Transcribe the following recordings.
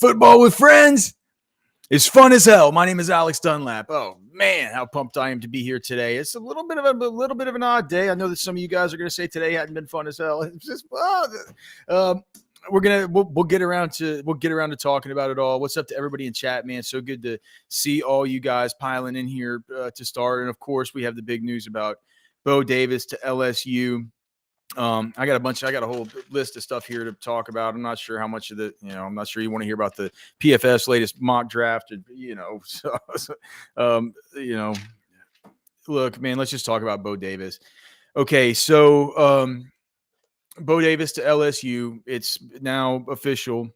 Football with friends is fun as hell. My name is Alex Dunlap. Oh man, how pumped I am to be here today. It's a little bit of an odd day. I know that some of you guys are going to say today hadn't been fun as hell. It's just we'll get around to talking about it all. What's up to everybody in chat, man? So good to see all you guys piling in here to start. And of course, we have the big news about Bo Davis to LSU. I got a whole list of stuff here to talk about. I'm not sure how much of I'm not sure you want to hear about the PFF's latest mock draft, look, man, let's just talk about Bo Davis. Okay. So, Bo Davis to LSU, it's now official,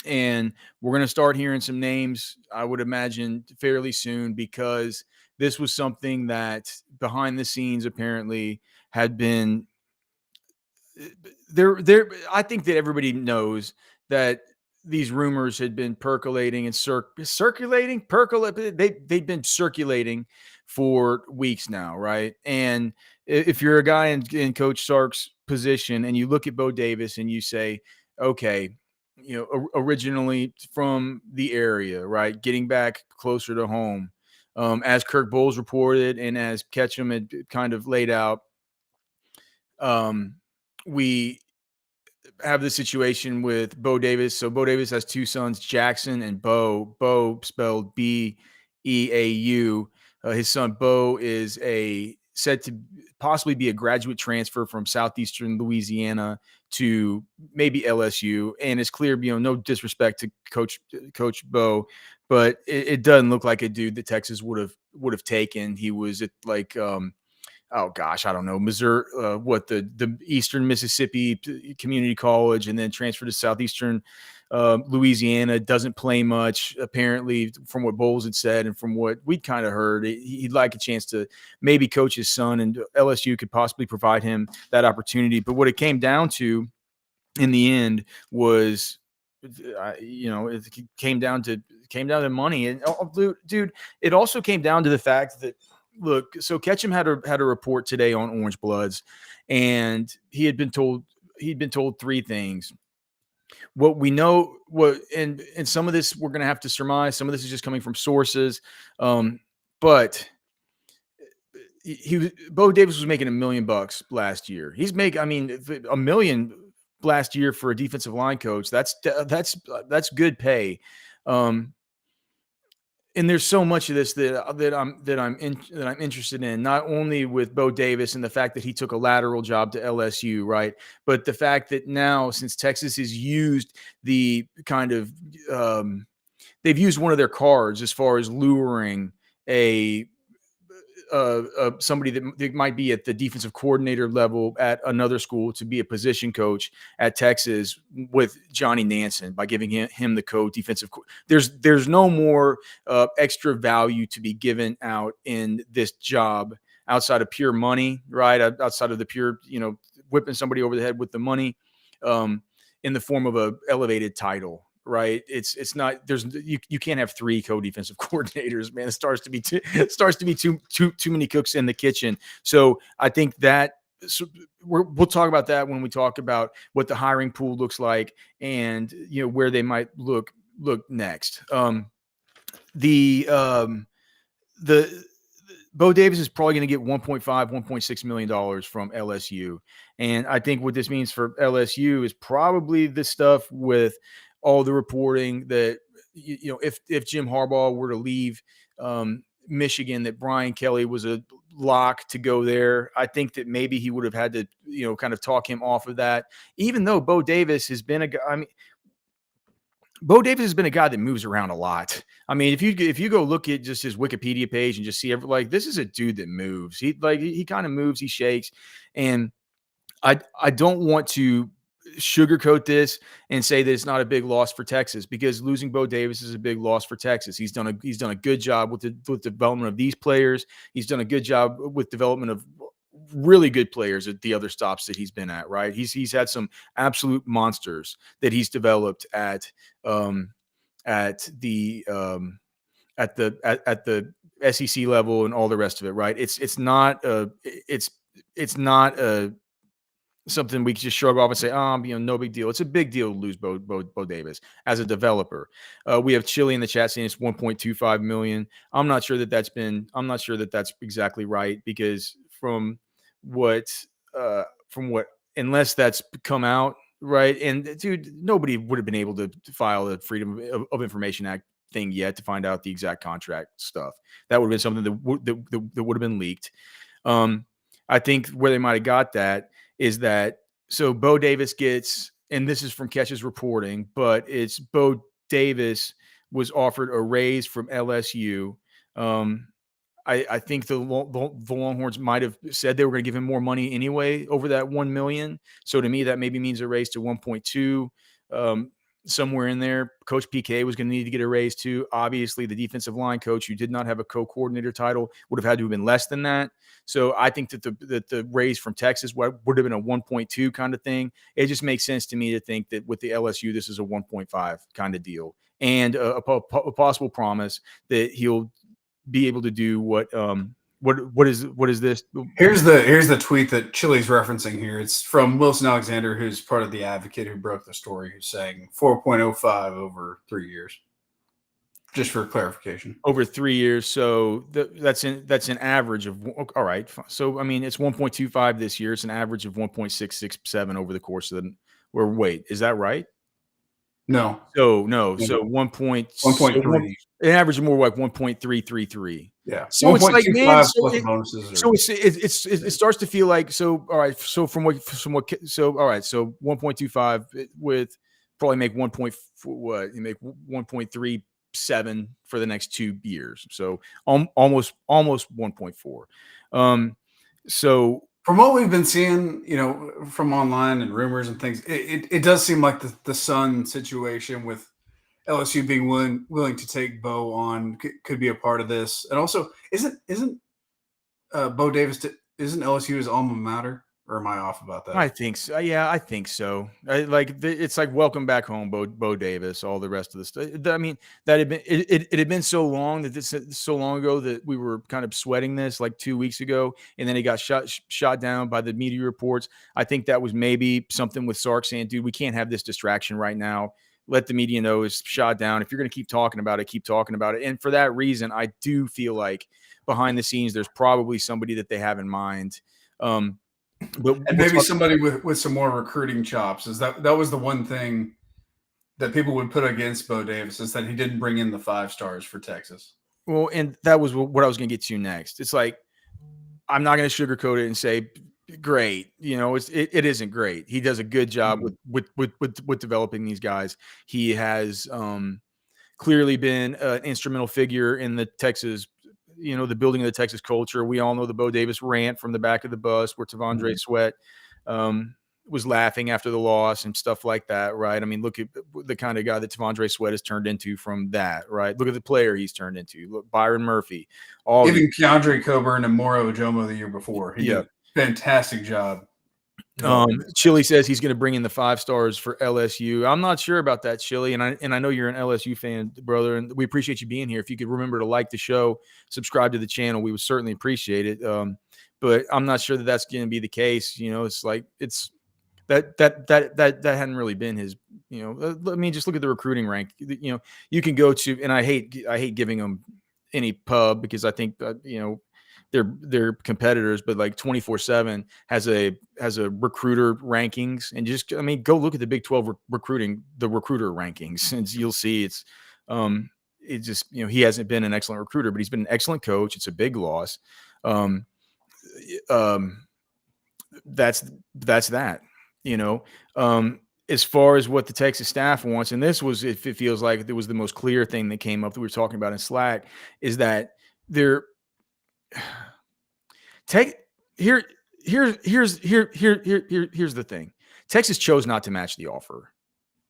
and we're going to start hearing some names, I would imagine, fairly soon, because this was something that behind the scenes apparently had been there. I think that everybody knows that these rumors had been percolating and circulating. They've been circulating for weeks now, right? And if you're a guy in Coach Sark's position and you look at Bo Davis and you say, okay, originally from the area, right, getting back closer to home, as Kirk Bowles reported and as Ketchum had kind of laid out, we have the situation with Bo Davis. So Bo Davis has two sons, Jackson and Bo. Bo spelled B-E-A-U. His son Bo is said to possibly be a graduate transfer from southeastern Louisiana to maybe LSU. And it's clear, no disrespect to Coach Bo, but it doesn't look like a dude that Texas would have taken. He was at I don't know, Missouri, the Eastern Mississippi Community College, and then transferred to Southeastern Louisiana. Doesn't play much, apparently, from what Bowles had said and from what we'd kind of heard. He'd like a chance to maybe coach his son, and LSU could possibly provide him that opportunity. But what it came down to in the end was, it came down to money. And dude, it also came down to the fact that, look, so Ketchum had a report today on Orange Bloods, and he had been told three things. What we know, and some of this we're going to have to surmise. Some of this is just coming from sources, but Bo Davis was making $1 million last year. He's making, $1 million last year for a defensive line coach. That's good pay. And there's so much of this that I'm interested in, not only with Bo Davis and the fact that he took a lateral job to LSU, right? But the fact that now, since Texas has used the kind of they've used one of their cards as far as luring somebody that might be at the defensive coordinator level at another school to be a position coach at Texas with Johnny Nansen by giving him the co-defensive. There's no more extra value to be given out in this job outside of pure money, right? Outside of the pure, whipping somebody over the head with the money, in the form of a elevated title. Right. It's not, you can't have three co-defensive coordinators, man. It starts to be too many cooks in the kitchen. So I think that we'll talk about that when we talk about what the hiring pool looks like and, where they might look next. The Bo Davis is probably going to get $1.6 million from LSU. And I think what this means for LSU is probably the stuff with all the reporting that, if Jim Harbaugh were to leave Michigan, that Brian Kelly was a lock to go there. I think that maybe he would have had to, kind of talk him off of that, even though Bo Davis has been a guy. Bo Davis has been a guy that moves around a lot. If you go look at just his Wikipedia page and just see this is a dude that moves. He kind of moves, he shakes. And I don't want to sugarcoat this and say that it's not a big loss for Texas, because losing Bo Davis is a big loss for Texas. He's done a good job with the development of these players. He's done a good job with development of really good players at the other stops that he's been at, right? He's had some absolute monsters that he's developed at the SEC level and all the rest of it, right? It's not a something we can just shrug off and say, no big deal. It's a big deal to lose Bo Davis as a developer. We have Chili in the chat saying it's 1.25 million. I'm not sure that that's exactly right, because what, from what, unless that's come out right. And dude, nobody would have been able to file a Freedom of Information Act thing yet to find out the exact contract stuff. That would have been something that would have been leaked. I think where they might have got that is that, so Bo Davis gets, and this is from Catch's reporting, but it's Bo Davis was offered a raise from LSU. I think the Longhorns might have said they were going to give him more money anyway over that $1 million. So to me, that maybe means a raise to 1.2, somewhere in there. Coach PK was going to need to get a raise too. Obviously, the defensive line coach, who did not have a co-coordinator title, would have had to have been less than that. So I think that the raise from Texas would have been a 1.2 kind of thing. It just makes sense to me to think that with the LSU, this is a 1.5 kind of deal, and a possible promise that he'll be able to do what is this? Here's the tweet that Chili's referencing here. It's from Wilson Alexander, who's part of the Advocate, who broke the story, who's saying 4.05 over 3 years. Just for clarification, over 3 years. So that's an average of, all right. So I mean, it's 1.25 this year. It's an average of 1.667 over the course of wait, is that right? No. So 1.3. An average of more like 1.333. Yeah. So it's like, man, so it starts to feel like, so all right. So all right. So 1.25 with probably make 1.37 for the next 2 years. So almost 1.4. So from what we've been seeing, from online and rumors and things, it does seem like the Sun situation with LSU being willing to take Bo on could be a part of this. And also, isn't Bo Davis, isn't LSU his alma mater? Or am I off about that? I think so. Yeah, I think so. It's like welcome back home, Bo Davis. All the rest of the stuff. I mean, that had been it had been so long ago that we were kind of sweating this like 2 weeks ago, and then it got shot down by the media reports. I think that was maybe something with Sark saying, "Dude, we can't have this distraction right now. Let the media know it's shot down. If you're going to keep talking about it, keep talking about it." And for that reason, I do feel like behind the scenes, there's probably somebody that they have in mind. But maybe somebody with some more recruiting chops. Is that was the one thing that people would put against Bo Davis, is that he didn't bring in the 5 stars for Texas. Well, and that was what I was going to get to next. It's like, I'm not going to sugarcoat it and say great. It isn't great. He does a good job with developing these guys. He has clearly been an instrumental figure in the Texas, the building of the Texas culture. We all know the Bo Davis rant from the back of the bus where T'Vondre Sweat was laughing after the loss and stuff like that, right? I mean, look at the kind of guy that T'Vondre Sweat has turned into from that, right? Look at the player he's turned into. Look, Byron Murphy. Even Keandre Coburn and Moro Ojomo the year before. He did a fantastic job. Chili says he's going to bring in the 5 stars for LSU. I'm not sure about that, Chili, and I know you're an LSU fan, brother, and we appreciate you being here. If you could remember to like the show, subscribe to the channel, we would certainly appreciate it. But I'm not sure that that's going to be the case. It's like that hadn't really been his. I mean, just look at the recruiting rank. You can go to, and I hate giving them any pub because I think they're competitors, but like 24/7 has a recruiter rankings, and just, I mean, go look at the Big 12 recruiter rankings, and you'll see it's just, he hasn't been an excellent recruiter, but he's been an excellent coach. It's a big loss. That's that, as far as what the Texas staff wants, and this was, if it feels like it was the most clear thing that came up that we were talking about in Slack, is that they're here's the thing. Texas chose not to match the offer.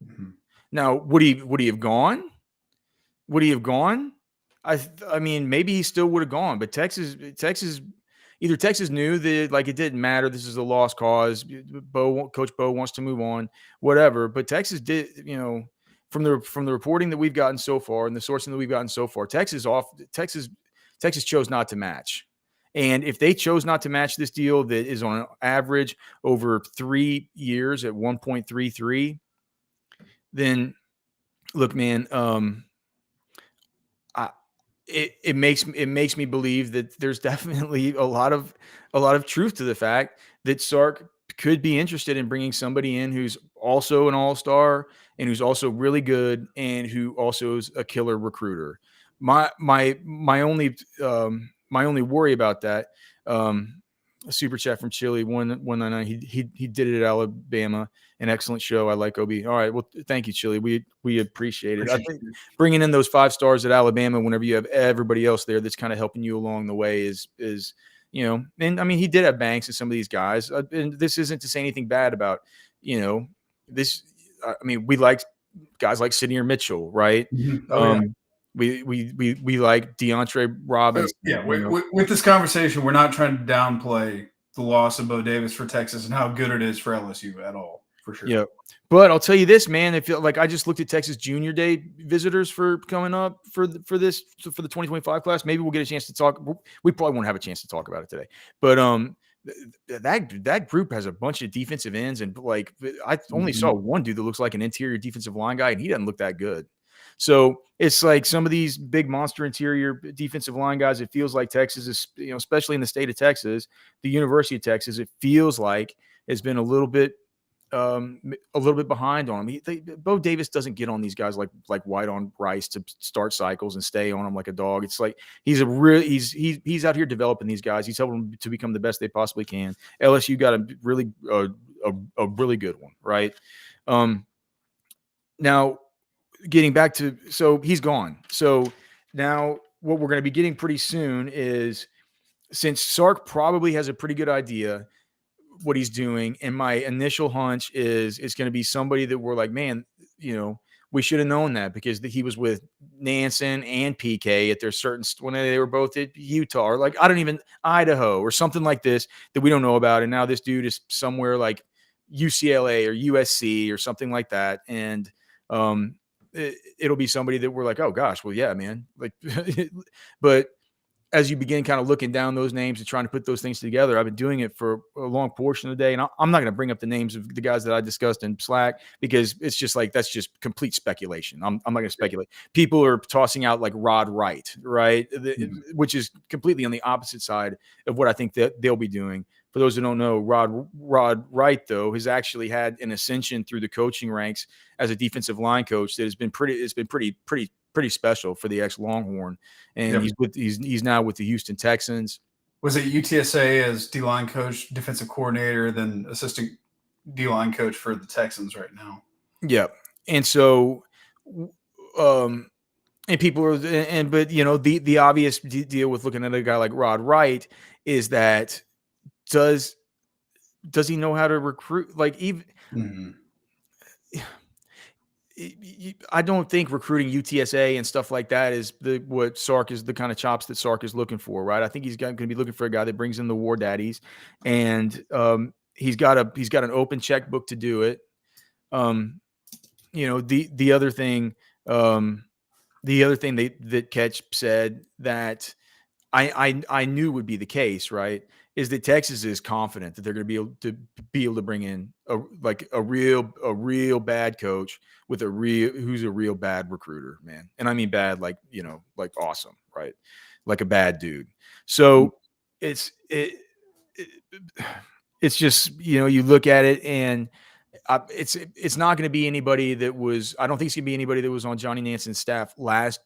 Mm-hmm. Now, would he have gone? Would he have gone? I mean, maybe he still would have gone, but Texas knew that, like, it didn't matter. This is a lost cause. Coach Bo wants to move on, whatever. But Texas did, from the reporting that we've gotten so far and the sourcing that we've gotten so far, Texas chose not to match. And if they chose not to match this deal that is on average over 3 years at 1.33, then look, man, I, it makes me believe that there's definitely a lot of truth to the fact that Sark could be interested in bringing somebody in who's also an all-star and who's also really good and who also is a killer recruiter. My only worry about that, a super chat from Chile 199. He did it at Alabama. An excellent show. I like OB. All right. Well, thank you, Chili. We appreciate it. I think bringing in those 5 stars at Alabama whenever you have everybody else there that's kind of helping you along the way is and I mean, he did have Banks and some of these guys. And this isn't to say anything bad about this. I mean, we like guys like Sidney Mitchell, right? Mm-hmm. Oh, yeah. We like DeAndre Robinson. Yeah, with this conversation, we're not trying to downplay the loss of Bo Davis for Texas and how good it is for LSU at all, for sure. Yeah, but I'll tell you this, man. I feel like I just looked at Texas Junior Day visitors for coming up for the 2025 class. Maybe we'll get a chance to talk. We probably won't have a chance to talk about it today, but that group has a bunch of defensive ends, and like I only saw one dude that looks like an interior defensive line guy, and he doesn't look that good. So it's like some of these big monster interior defensive line guys. It feels like Texas is, especially in the state of Texas, the University of Texas. It feels like has been a little bit behind on him. Bo Davis doesn't get on these guys like White on Rice to start cycles and stay on them like a dog. It's like he's out here developing these guys. He's helping them to become the best they possibly can. LSU got a really good one, right? Now getting back to, so he's gone. So now what we're going to be getting pretty soon is, since Sark probably has a pretty good idea what he's doing, and my initial hunch is it's going to be somebody that we're like, man, we should have known that, because he was with Nansen and PK at their certain, when they were both at Utah, or like Idaho or something like this that we don't know about, and now this dude is somewhere like UCLA or USC or something like that, and it'll be somebody that we're like, oh gosh, well yeah, man, like, but as you begin kind of looking down those names and trying to put those things together, I've been doing it for a long portion of the day. And I'm not going to bring up the names of the guys that I discussed in Slack, because it's just like, that's just complete speculation. I'm not going to speculate. People are tossing out like Rod Wright, right? Which is completely on the opposite side of what I think that they'll be doing. For those who don't know, Rod Wright, though, has actually had an ascension through the coaching ranks as a defensive line coach that has been pretty special for the ex-Longhorn, and he's now with the Houston Texans. Was it UTSA as D-line coach, defensive coordinator, then assistant D-line coach for the Texans right now? Yeah, and so, and people are, but the obvious deal with looking at a guy like Rod Wright is that does he know how to recruit? Like, even. Mm-hmm. I don't think recruiting UTSA and stuff like that is what Sark is, the kind of chops that Sark is looking for, right? I think he's going to be looking for a guy that brings in the war daddies, and he's got an open checkbook to do it. The other thing that Ketch said that I knew would be the case, right, is that Texas is confident that they're going to be able to bring in a real bad coach who's a real bad recruiter, man. And I mean bad, like awesome, right? Like a bad dude. So it's just, you look at it, and it's not going to be anybody that was. I don't think it's going to be anybody that was on Johnny Nansen's staff last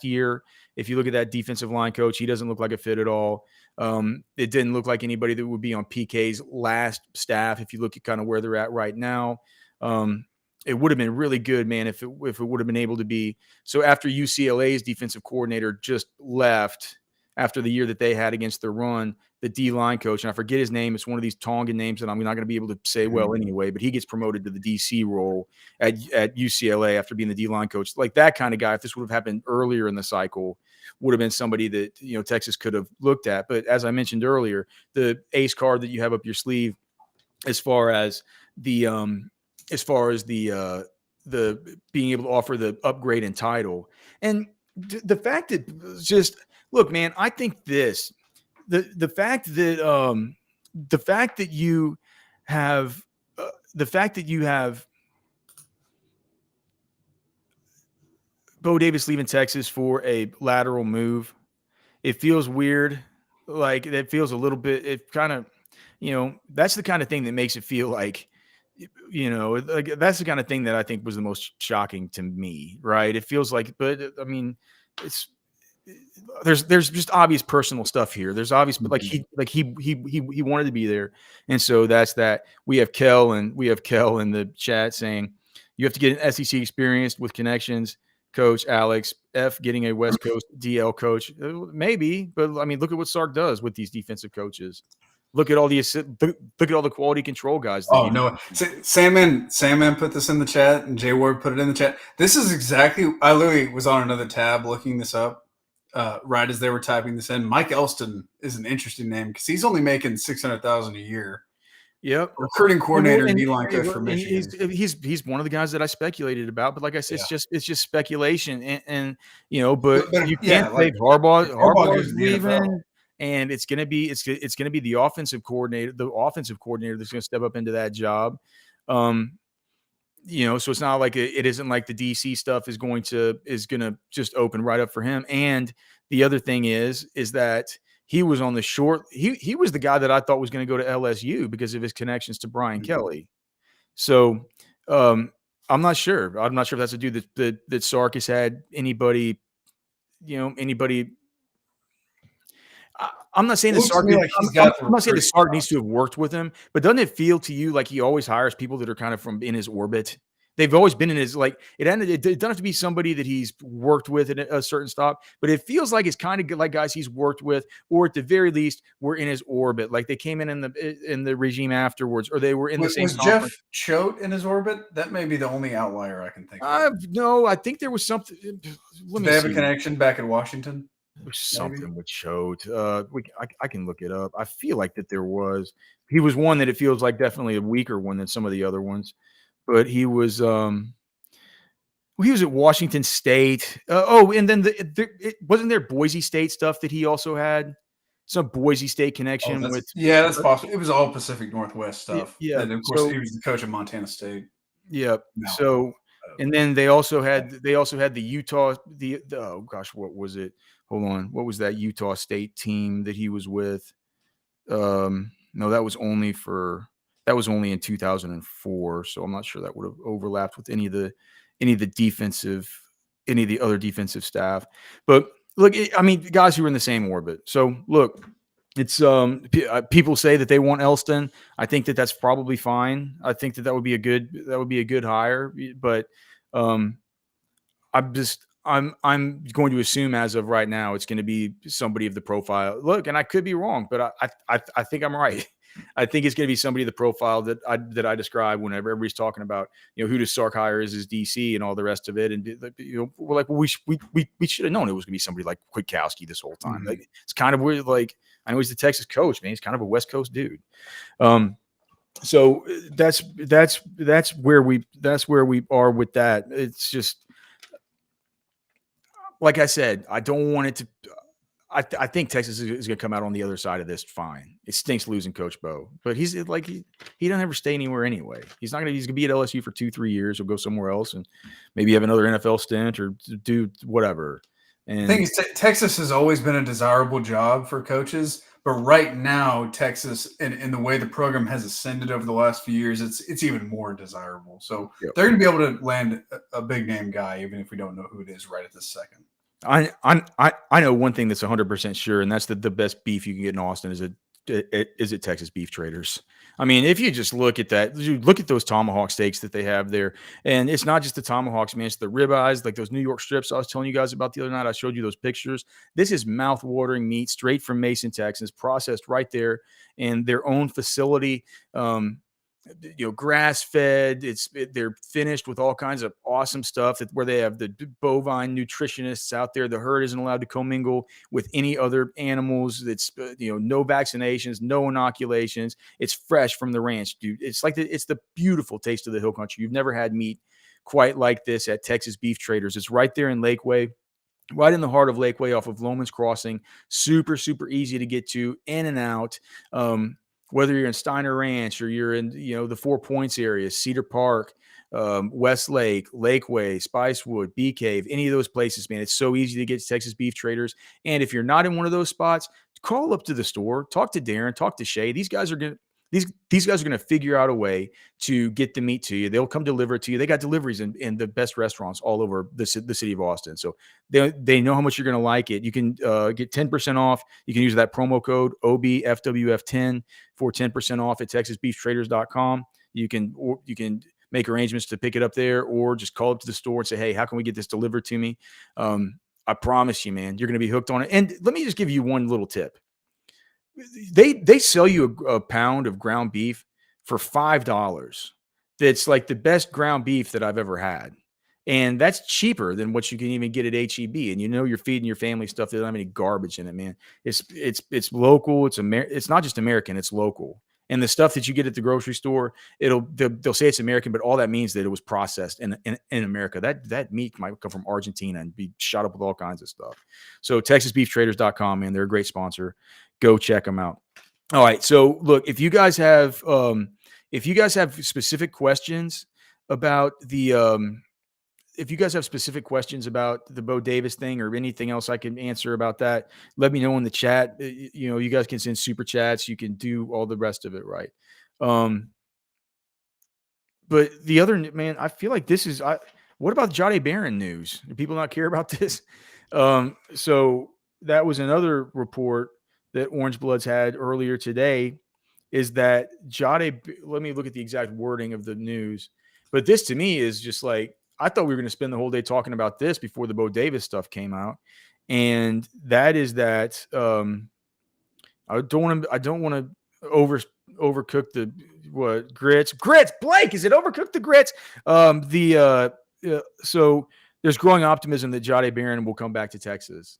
year. If you look at that defensive line coach, he doesn't look like a fit at all. It didn't look like anybody that would be on PK's last staff. If you look at kind of where they're at right now, it would have been really good, man, if it would have been able to be. So after UCLA's defensive coordinator just left after the year that they had against the run, the D-line coach, and I forget his name. It's one of these Tongan names that I'm not going to be able to say well anyway, but he gets promoted to the DC role at UCLA after being the D-line coach. Like that kind of guy, if this would have happened earlier in the cycle, would have been somebody that, Texas could have looked at. But as I mentioned earlier, the ace card that you have up your sleeve as far as the being able to offer the upgrade in title, and the fact that just look, man, I think the fact that you have the fact that you have Bo Davis leaving Texas for a lateral move, it feels weird. Like that feels a little bit. It kind of, that's the kind of thing that makes it feel like, like that's the kind of thing that I think was the most shocking to me. Right? It feels like, but I mean, it's there's just obvious personal stuff here. There's obvious, but he wanted to be there, and so that's that. We have Kel in the chat saying you have to get an SEC experience with connections. Coach Alex F getting a West Coast DL coach, maybe, but I mean, look at what Sark does with these defensive coaches. Look at all the quality control guys. Oh no! Sandman put this in the chat, and Jay Ward put it in the chat. This is exactly. I literally was on another tab looking this up, right as they were typing this in. Mike Elston is an interesting name because he's only making $600,000 a year. Yep, recruiting coordinator, D-line coach for Michigan. He's one of the guys that I speculated about, but like I said, it's just speculation, and but you can't say Harbaugh is leaving. And it's gonna be the offensive coordinator that's gonna step up into that job. So it's not like it isn't like the DC stuff is gonna just open right up for him. And the other thing is that he was on the short. He was the guy that I thought was going to go to LSU because of his connections to Brian Kelly. So I'm not sure. I'm not sure if that's a dude that Sark has had anybody. I'm not saying that Sark. I'm not saying that Sark needs to have worked with him, but doesn't it feel to you like he always hires people that are kind of from in his orbit? They've always been in his it doesn't have to be somebody that he's worked with at a certain stop, but it feels like it's kind of like guys he's worked with, or at the very least were in his orbit. Like they came in the regime afterwards, or they were in the same. Was Jeff Choate in his orbit? That may be the only outlier I can think of. No, I think there was something. Did they have a connection back in Washington? There's something with Choate. I can look it up. I feel like that there was. He was one that it feels like definitely a weaker one than some of the other ones. But he was he was at Washington State. And then wasn't there Boise State stuff that he also had? Some Boise State connection with. Yeah, that's possible. It was all Pacific Northwest stuff. Yeah. And of course, he was the coach of Montana State. Yeah. No. So, and then they also had the Utah, oh gosh, what was it? Hold on. What was that Utah State team that he was with? No, that was only in 2004. So I'm not sure that would have overlapped with any of the other defensive staff. But look, I mean, guys who are in the same orbit. So look, it's people say that they want Elston. I think that that's probably fine. I think that would be a good hire. But I'm going to assume as of right now it's going to be somebody of the profile. Look, and I could be wrong, but I think I'm right. I think it's going to be somebody of the profile that I describe whenever everybody's talking about, who does Sark hire as his DC and all the rest of it. And we're like, well, we should have known it was going to be somebody like Kwiatkowski this whole time. Mm-hmm. Like it's kind of weird. Like I know he's the Texas coach, man. He's kind of a West Coast dude. So that's where we are with that. It's just, like I said, I don't want it to. I think Texas is going to come out on the other side of this fine. It stinks losing Coach Bo, but he's like he doesn't ever stay anywhere anyway. He's going to be at LSU for 2-3 years. He'll go somewhere else and maybe have another NFL stint or do whatever. And the thing is, Texas has always been a desirable job for coaches, but right now Texas and the way the program has ascended over the last few years, it's even more desirable. So they're going to be able to land a big name guy, even if we don't know who it is right at this second. I know one thing that's 100% sure, and that's the best beef you can get in Austin is at Texas Beef Traders. I mean, if you just look at that, look at those tomahawk steaks that they have there, and it's not just the tomahawks, man. It's the ribeyes, like those New York strips I was telling you guys about the other night. I showed you those pictures. This is mouth-watering meat straight from Mason, Texas, processed right there in their own facility. Grass fed. They're finished with all kinds of awesome stuff where they have the bovine nutritionists out there. The herd isn't allowed to commingle with any other animals. It's no vaccinations, no inoculations. It's fresh from the ranch, dude. It's like it's the beautiful taste of the hill country. You've never had meat quite like this at Texas Beef Traders. It's right there in Lakeway. right in the heart of Lakeway off of Loman's Crossing. Super, super easy to get to, in and out. Whether you're in Steiner Ranch or you're in, the 4 Points area, Cedar Park, Westlake, Lakeway, Spicewood, Bee Cave, any of those places, man, it's so easy to get to Texas Beef Traders. And if you're not in one of those spots, call up to the store, talk to Darren, talk to Shay. These guys are going to these guys are going to figure out a way to get the meat to you. They'll come deliver it to you. They got deliveries in the best restaurants all over the city of Austin. So they know how much you're going to like it. You can get 10% off. You can use that promo code OBFWF10 for 10% off at TexasBeefTraders.com. You can make arrangements to pick it up there, or just call up to the store and say, hey, how can we get this delivered to me? I promise you, man, you're going to be hooked on it. And let me just give you one little tip. They sell you a pound of ground beef for $5. That's like the best ground beef that I've ever had. And that's cheaper than what you can even get at HEB. And you're feeding your family stuff that doesn't have any garbage in it, man. It's local. It's not just American, it's local. And the stuff that you get at the grocery store, they'll say it's American, but all that means that it was processed in America. That meat might come from Argentina and be shot up with all kinds of stuff. So TexasBeefTraders.com, man, they're a great sponsor. Go check them out. All right. So look, if you guys have specific questions about if you guys have specific questions about the Bo Davis thing or anything else I can answer about that, let me know in the chat. You guys can send super chats. You can do all the rest of it, right? But the other, man, I feel like this is, what about Jahdae Baron news? Do people not care about this? So that was another report that Orange Bloods had earlier today, is that Jahdae, let me look at the exact wording of the news. But this to me is just like, I thought we were going to spend the whole day talking about this before the Bo Davis stuff came out. And that is that I don't want to overcook the grits. Blake, is it overcooked the grits? So there's growing optimism that Jahdae Baron will come back to Texas.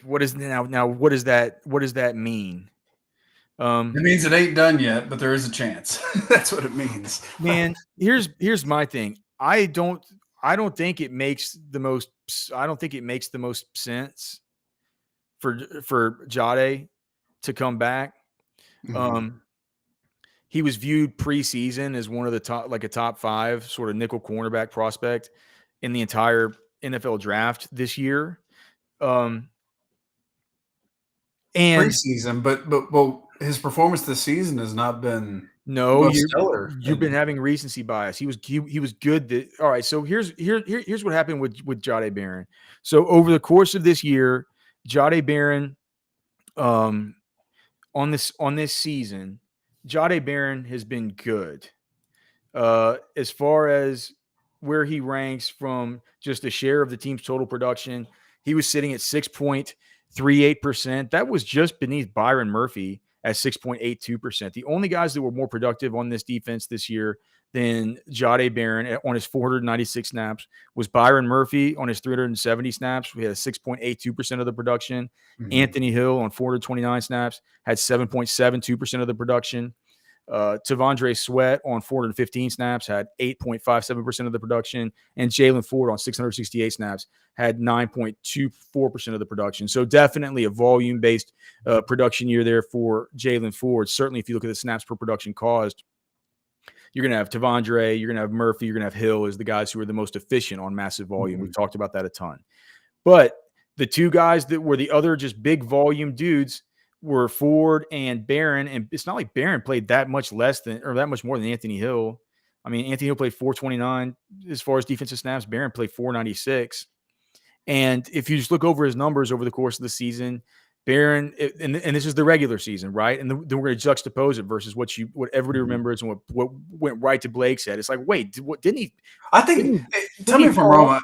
What is now? What does that mean? It means it ain't done yet, but there is a chance. That's what it means. Man, here's my thing. I don't think it makes the most sense for Jahdae to come back. Mm-hmm. He was viewed preseason as one of the top 5 sort of nickel cornerback prospect in the entire NFL draft this year. And preseason, but his performance this season has not been stellar. You've been having recency bias. He was good. All right. So here's what happened with Jahdae Baron. So over the course of this year, Jahdae Baron, on this season, Jahdae Baron has been good. As far as where he ranks from just a share of the team's total production, he was sitting at 6.38%. That was just beneath Byron Murphy at 6.82%. The only guys that were more productive on this defense this year than Jahdae Baron on his 496 snaps was Byron Murphy on his 370 snaps. We had 6.82% of the production. Mm-hmm. Anthony Hill on 429 snaps had 7.72% of the production. Tavondre Sweat on 415 snaps had 8.57% of the production, and Jaylan Ford on 668 snaps had 9.24% of the production. So definitely a volume-based production year there for Jaylan Ford. Certainly if you look at the snaps per production caused, you're going to have Tavondre, you're going to have Murphy, you're going to have Hill as the guys who are the most efficient on massive volume. Mm-hmm. We've talked about that a ton. But the two guys that were the other just big volume dudes were Ford and Barron, and it's not like Barron played that much less than or that much more than Anthony Hill. I mean, Anthony Hill played 429 as far as defensive snaps. Barron played 496. And if you just look over his numbers over the course of the season, Barron, and this is the regular season, right? And then we're going to juxtapose it versus what everybody remembers and what went right to Blake's head. It's like, wait, what didn't he? I think. Tell me if I'm wrong.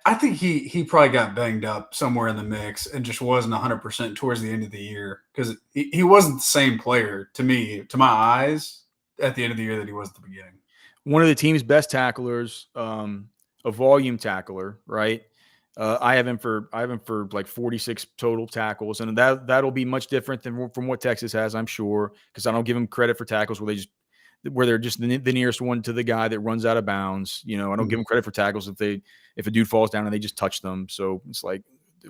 I think he probably got banged up somewhere in the mix and just wasn't 100% towards the end of the year, because he wasn't the same player to me, to my eyes, at the end of the year that he was at the beginning. One of the team's best tacklers, a volume tackler, right? I have him for like 46 total tackles, and that'll be much different than from what Texas has, I'm sure, because I don't give him credit for tackles where where they're just the nearest one to the guy that runs out of bounds. I don't give them credit for tackles if a dude falls down and they just touch them. So it's like,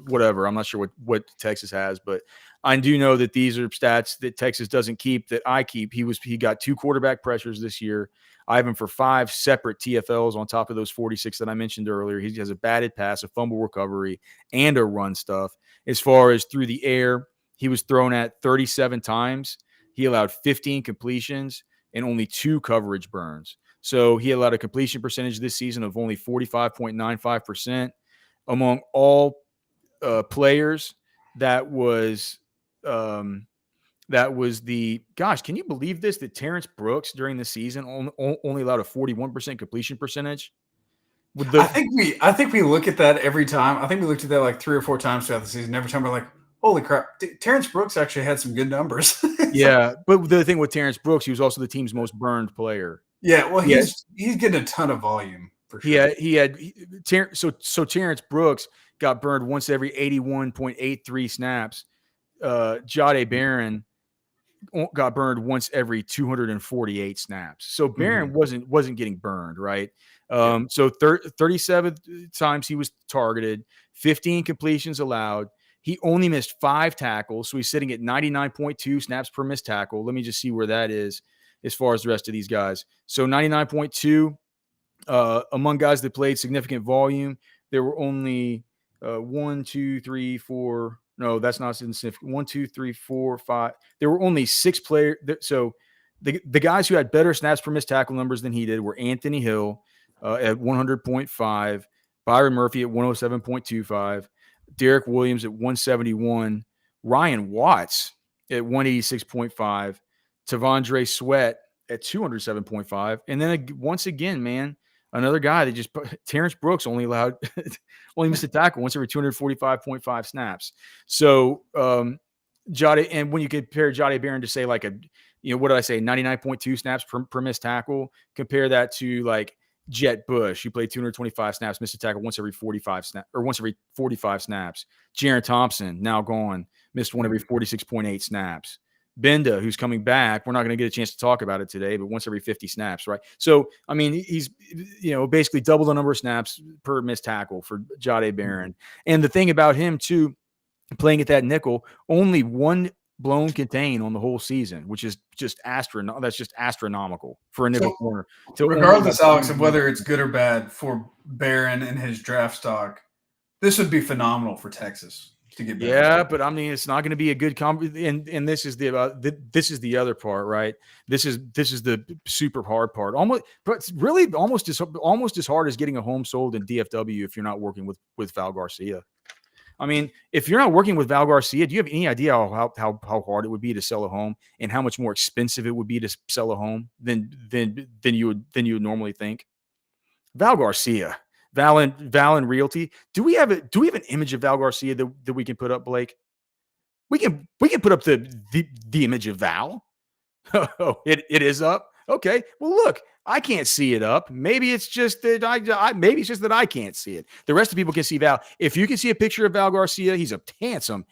whatever. I'm not sure what Texas has, but I do know that these are stats that Texas doesn't keep that I keep. He got 2 quarterback pressures this year. I have him for 5 separate TFLs on top of those 46 that I mentioned earlier. He has a batted pass, a fumble recovery, and a run stuff. As far as through the air, he was thrown at 37 times. He allowed 15 completions and only 2 coverage burns. So he allowed a completion percentage this season of only 45.95%. Among all players, that was the gosh, can you believe this? That Terrence Brooks during the season only allowed a 41% completion percentage. I think we look at that every time. I think we looked at that like 3 or 4 times throughout the season. Every time we're like, holy crap, Terrence Brooks actually had some good numbers. Yeah, but the thing with Terrence Brooks, he was also the team's most burned player. Yeah, well, he's getting a ton of volume for sure. So Terrence Brooks got burned once every 81.83 snaps. Jahdae Baron got burned once every 248 snaps. So Barron wasn't getting burned, right? So 37 times he was targeted, 15 completions allowed. He only missed 5 tackles, so he's sitting at 99.2 snaps per missed tackle. Let me just see where that is as far as the rest of these guys. So 99.2 among guys that played significant volume, there were only 1, 2, 3, 4. No, that's not significant. 1, 2, 3, 4, 5. There were only 6 players. So the guys who had better snaps per missed tackle numbers than he did were Anthony Hill at 100.5, Byron Murphy at 107.25, Derek Williams at 171, Ryan Watts at 186.5, Tavondre Sweat at 207.5. And then once again, man, another guy that just Terrence Brooks only missed a tackle once every 245.5 snaps. So Jahdae, and when you compare Jahdae Baron to say like what did I say, 99.2 snaps per missed tackle, compare that to like Jet Bush, who played 225 snaps, missed a tackle once every 45 snaps. Jaron Thompson, now gone, missed one every 46.8 snaps. Benda, who's coming back, we're not going to get a chance to talk about it today, but once every 50 snaps, right? So, I mean, he's, basically double the number of snaps per missed tackle for Jahdae Baron. And the thing about him, too, playing at that nickel, only 1 blown contain on the whole season, which is just astronomical for a nickel corner. So regardless, Alex, of whether it's good or bad for Barron and his draft stock, this would be phenomenal for Texas to get back. Yeah, but I mean, it's not going to be a good and this is the other part, right? This is the super hard part. Almost as hard as getting a home sold in DFW if you're not working with Val Garcia. I mean, if you're not working with Val Garcia, do you have any idea how hard it would be to sell a home and how much more expensive it would be to sell a home than you would normally think? Val Garcia, Val and Realty. Do we have an image of Val Garcia that we can put up, Blake? We can put up the image of Val. Oh, it is up. Okay. Well, look, I can't see it up. Maybe it's just that I can't see it. The rest of the people can see Val. If you can see a picture of Val Garcia, he's a handsome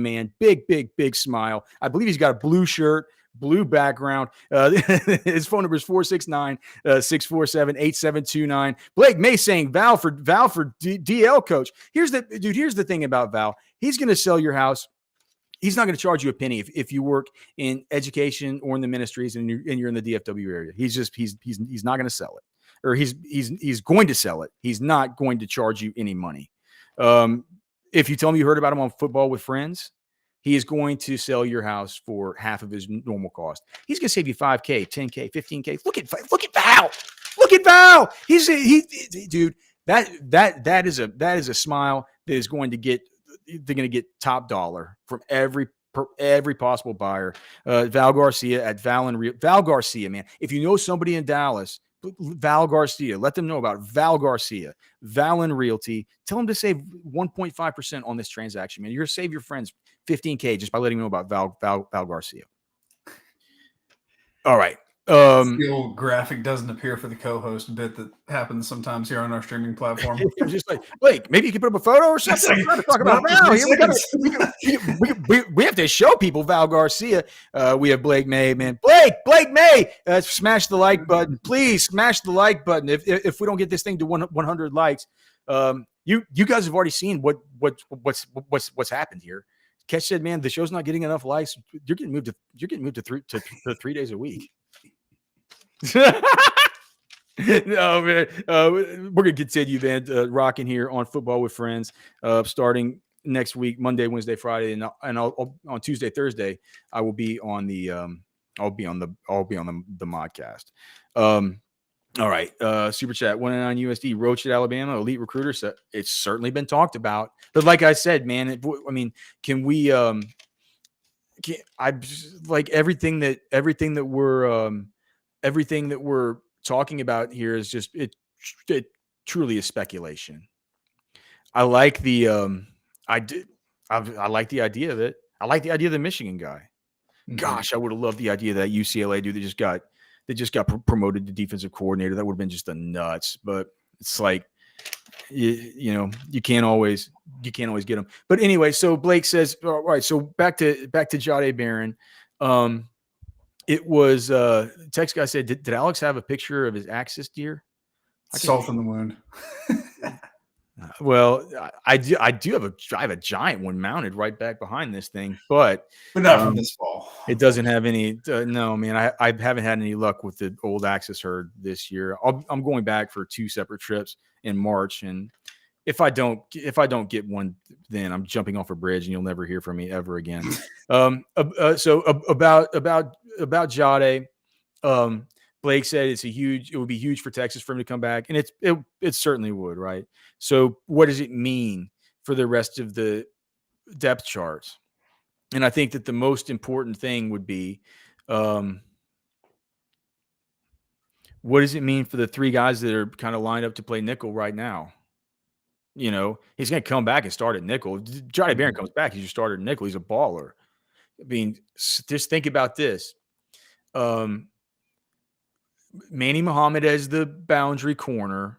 man. Big smile. I believe he's got a blue shirt, blue background. His phone number is 469-647-8729. Blake May saying Val for DL coach. Here's the thing about Val. He's going to sell your house. He's not going to charge you a penny if you work in education or in the ministries and you're in the DFW area. He's not going to sell it, or he's going to sell it. He's not going to charge you any money. If you tell me you heard about him on Football with Friends, he is going to sell your house for half of his normal cost. He's going to save you $5K, $10K, $15K. Look at Val. Look at Val. Dude. That is a smile that is going to get. They're going to get top dollar from every possible buyer. Val Garcia at Val Garcia, man. If you know somebody in Dallas, Val Garcia, let them know about Val Garcia, Val and Realty. Tell them to save 1.5% on this transaction, man. You're going to save your friends $15K just by letting them know about Val Garcia. All right. The old graphic doesn't appear for the co-host bit that happens sometimes here on our streaming platform. Just like, Blake, maybe you can put up a photo or something. We're trying to talk about Val here. we have to show people Val Garcia. We have Blake May, man. Blake May. Smash the like button, please. Smash the like button. If we don't get this thing to 100 likes, you guys have already seen what's happened here. Catch said, man, the show's not getting enough likes. You're getting moved to 3 days a week. No, man. We're gonna continue, man. Rocking here on Football with Friends, starting next week, Monday, Wednesday, Friday, and I'll on Tuesday, Thursday, I will be on the modcast. All right. Super chat 109 USD Roach at Alabama, elite recruiter. So it's certainly been talked about, but like I said, man, can we? I like everything that we're talking about here is just it truly is speculation. I like the I like the idea of it. I like the idea of the Michigan guy. Mm-hmm. Gosh, I would have loved the idea of that UCLA dude that just got promoted to defensive coordinator. That would have been just the nuts. But it's like you can't always get them. But anyway, so Blake says, all right. So back to Jahdae Baron. It was text guy said, did Alex have a picture of his Axis deer? Salt in the wound. Well, I have a giant one mounted right back behind this thing, but not from this fall. It doesn't have any. No, man, I haven't had any luck with the old Axis herd this year. I'm going back for 2 separate trips in March, and if I don't get one, then I'm jumping off a bridge, and you'll never hear from me ever again. So about Jahdae, Blake said it would be huge for Texas for him to come back, and it certainly would, right? So what does it mean for the rest of the depth charts? And I think that the most important thing would be, what does it mean for the 3 guys that are kind of lined up to play nickel right now? He's going to come back and start at nickel. Jahdae Baron comes back, he's your starter at nickel. He's a baller. I mean, just think about this. Manny Muhammad as the boundary corner.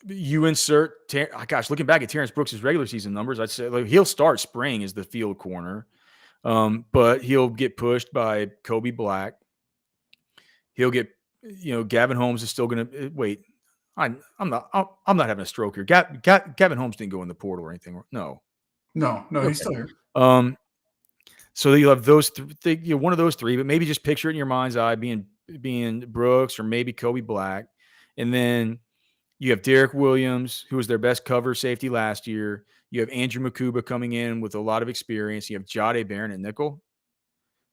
You insert, looking back at Terrence Brooks' regular season numbers, I'd say he'll start spring as the field corner, but he'll get pushed by Kobe Black. He'll get, Gavin Holmes is still going to wait. I'm not having a stroke here. Gavin Holmes didn't go in the portal or anything. No, okay. He's still here. So you'll have those one of those 3, but maybe just picture it in your mind's eye being Brooks or maybe Kobe Black, and then you have Derek Williams, who was their best cover safety last year. You have Andrew Makuba coming in with a lot of experience. You have Jahdae Baron at nickel.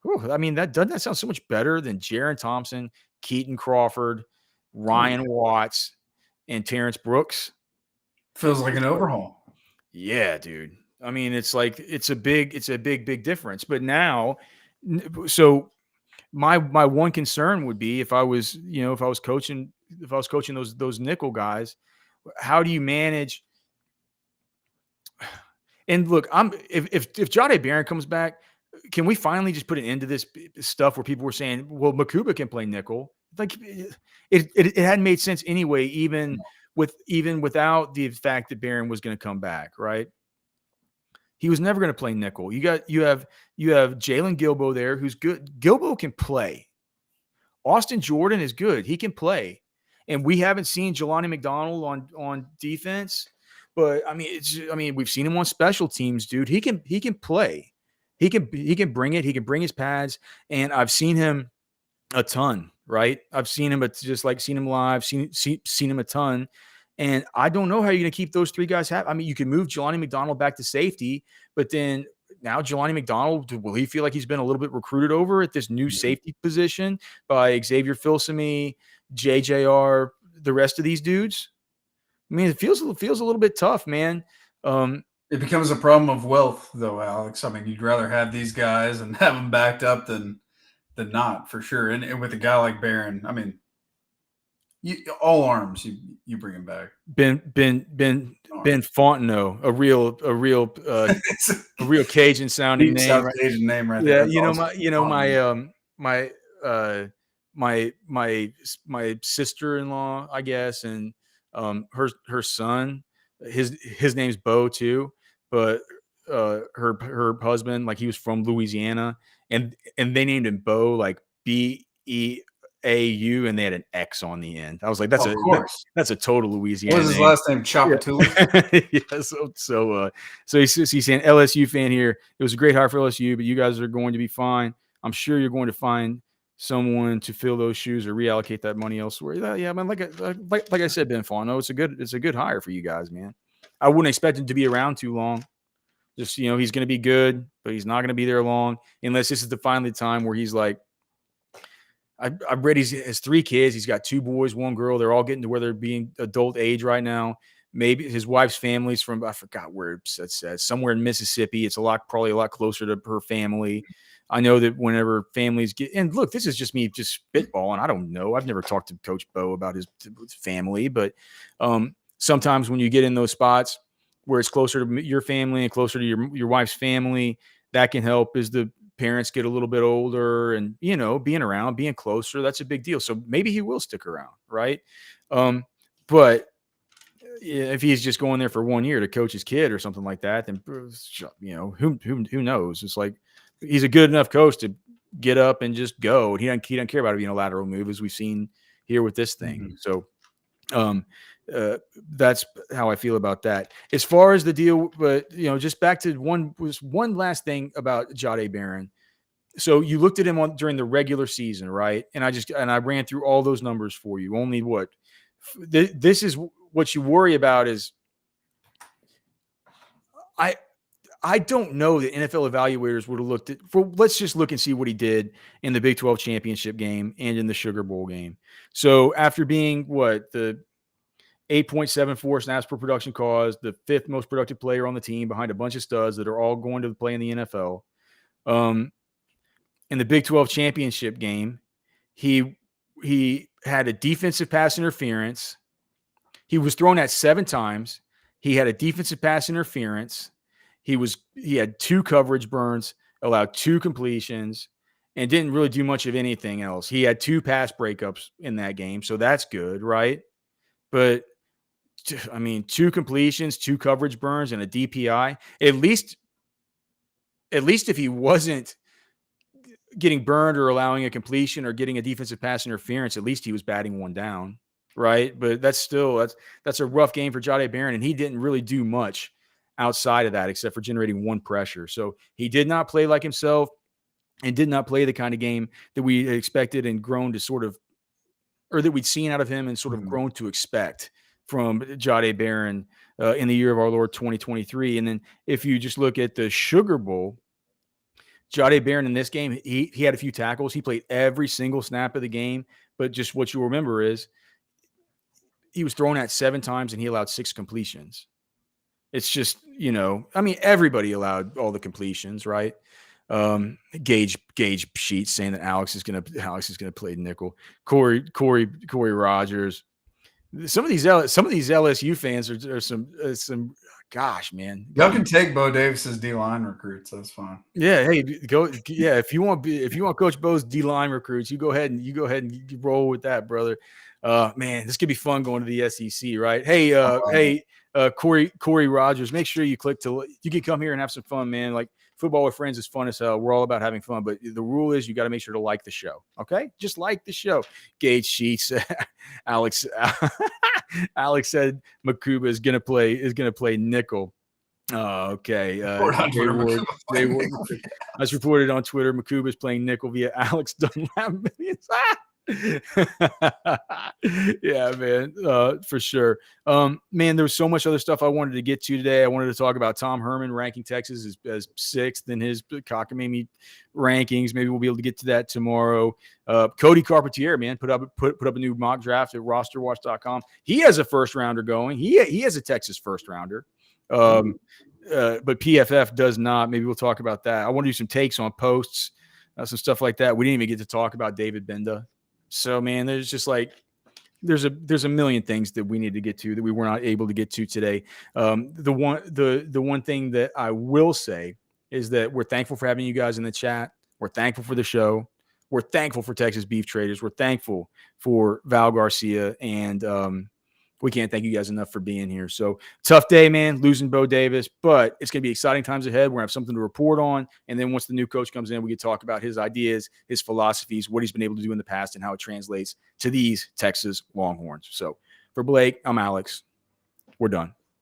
Ooh, I mean, doesn't that sound so much better than Jaron Thompson, Keaton Crawford, Ryan Watts, and Terrence Brooks? Feels like an overhaul. Yeah, dude. I mean, it's a big difference. But now, so my one concern would be if I was coaching those nickel guys, how do you manage? And look, if Jahdae Baron comes back, can we finally just put an end to this stuff where people were saying, well, Makuba can play nickel? Like it hadn't made sense anyway, even without the fact that Barron was going to come back, right? He was never going to play nickel. You have Jalen Gilbo there, who's good. Gilbo can play. Austin Jordan is good. He can play. And we haven't seen Jelani McDonald on defense, but I mean, we've seen him on special teams, dude. He can play. He can bring it. He can bring his pads. And I've seen him a ton, right? I've seen him, but just like seen him live, seen him a ton. And I don't know how you're going to keep those 3 guys happy. I mean, you can move Jelani McDonald back to safety, but then now Jelani McDonald, will he feel like he's been a little bit recruited over at this new safety position by Xavier Filsaime, JJR, the rest of these dudes? I mean, it feels a little bit tough, man. It becomes a problem of wealth, though, Alex. I mean, you'd rather have these guys and have them backed up than not, for sure. And with a guy like Barron, I mean, all arms, you bring him back. Ben Fontenot, a real Cajun sounding name. South Cajun name right there. Yeah, my sister-in-law, I guess, and her son, his name's Bo too, but her husband, like he was from Louisiana, and they named him Bo, like Beau, and they had an X on the end. I was like, Of course. that's a total What Louisiana was his name. last name? Chapatoulas? Yeah. Yeah. So he's saying LSU fan here. It was a great hire for LSU, but you guys are going to be fine. I'm sure you're going to find someone to fill those shoes or reallocate that money elsewhere. Yeah, man. Like I said, Ben Fano, it's a good hire for you guys, man. I wouldn't expect him to be around too long. Just he's going to be good, but he's not going to be there long unless this is the finally time where he's like, I've read he has 3 kids. He's got 2 boys, 1 girl. They're all getting to where they're being adult age right now. Maybe his wife's family's from, I forgot where it says, somewhere in Mississippi. It's probably a lot closer to her family. I know that whenever families get, and look, this is just me just spitballing. I don't know. I've never talked to Coach Bo about his family, but sometimes when you get in those spots where it's closer to your family and closer to your wife's family, that can help as the parents get a little bit older and, being around, being closer, that's a big deal. So maybe he will stick around. Right. But if he's just going there for 1 year to coach his kid or something like that, then, who knows? It's like, he's a good enough coach to get up and just go. He doesn't care about it being a lateral move, as we've seen here with this thing. Mm-hmm. So, that's how I feel about that. As far as the deal, but just back to one last thing about Jahdae Baron. So you looked at him during the regular season, right? And I ran through all those numbers for you. Only what this is what you worry about is I don't know that NFL evaluators would have looked at let's just look and see what he did in the Big 12 championship game and in the Sugar Bowl game. So after being the 8.74 snaps per production caused, the 5th most productive player on the team behind a bunch of studs that are all going to play in the NFL. In the Big 12 championship game, he had a defensive pass interference. He was thrown at 7 times. He had a defensive pass interference. He had 2 coverage burns, allowed 2 completions, and didn't really do much of anything else. He had 2 pass breakups in that game, so that's good, right? But 2 completions, 2 coverage burns, and a DPI. At least if he wasn't getting burned or allowing a completion or getting a defensive pass interference, at least he was batting 1 down, right? But that's a rough game for Jahdae Baron, and he didn't really do much outside of that except for generating 1 pressure. So he did not play like himself and did not play the kind of game that we expected and grown to or that we'd seen out of him and sort of grown to expect from Jahdae Baron in the year of our Lord 2023. And then if you just look at the Sugar Bowl, Jahdae Baron in this game, he had a few tackles. He played every single snap of the game. But just what you'll remember is he was thrown at 7 times and he allowed 6 completions. It's just, everybody allowed all the completions, right? Gage Sheets saying that Alex is gonna play nickel. Corey Rogers. Some of these LSU fans are some gosh, man. Y'all can take Bo Davis's D-line recruits. That's fine. Yeah, hey, go. Yeah, if you want Coach Bo's D-line recruits, you go ahead and roll with that, brother. Man, this could be fun going to the SEC, right? Hey, Corey Rogers, make sure you can come here and have some fun, man. Like, football with friends is fun as hell. We're all about having fun, but the rule is you got to make sure to like the show. Okay, just like the show. Gage Sheets, Alex said Makuba is gonna play nickel. Oh, okay. As reported on Twitter, Makuba is playing nickel via Alex Dunlap. Yeah, man, for sure. Man, there was so much other stuff I wanted to get to today. I wanted to talk about Tom Herman ranking Texas as 6th in his cockamamie rankings. Maybe we'll be able to get to that tomorrow. Cody Carpentier, man, put up a new mock draft at rosterwatch.com. He has a first rounder going. He has a Texas first rounder. But PFF does not. Maybe we'll talk about that. I want to do some takes on posts, some stuff like that. We didn't even get to talk about David Benda. So, man, there's just there's a million things that we need to get to that we were not able to get to today. The one thing that I will say is that we're thankful for having you guys in the chat. We're thankful for the show. We're thankful for Texas Beef Traders. We're thankful for Val Garcia and We can't thank you guys enough for being here. So tough day, man, losing Bo Davis, but it's going to be exciting times ahead. We're going to have something to report on. And then once the new coach comes in, we can talk about his ideas, his philosophies, what he's been able to do in the past, and how it translates to these Texas Longhorns. So for Blake, I'm Alex. We're done.